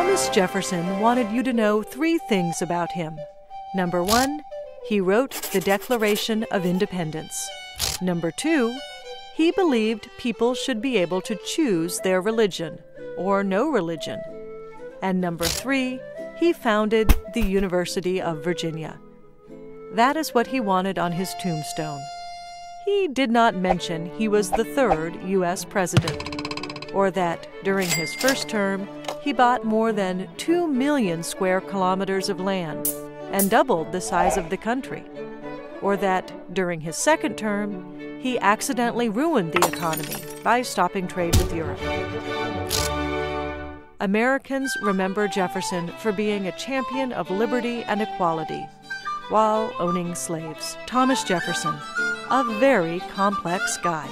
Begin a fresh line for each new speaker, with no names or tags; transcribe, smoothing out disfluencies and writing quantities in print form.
Thomas Jefferson wanted you to know 3 things about him. Number 1, he wrote the Declaration of Independence. Number 2, he believed people should be able to choose their religion, or no religion. And number 3, he founded the University of Virginia. That is what he wanted on his tombstone. He did not mention he was the 3rd U.S. president, or that during his first term he bought more than 2 million square kilometers of land and doubled the size of the country, or that during his second term he accidentally ruined the economy by stopping trade with Europe. Americans remember Jefferson for being a champion of liberty and equality while owning slaves. Thomas Jefferson, a very complex guy.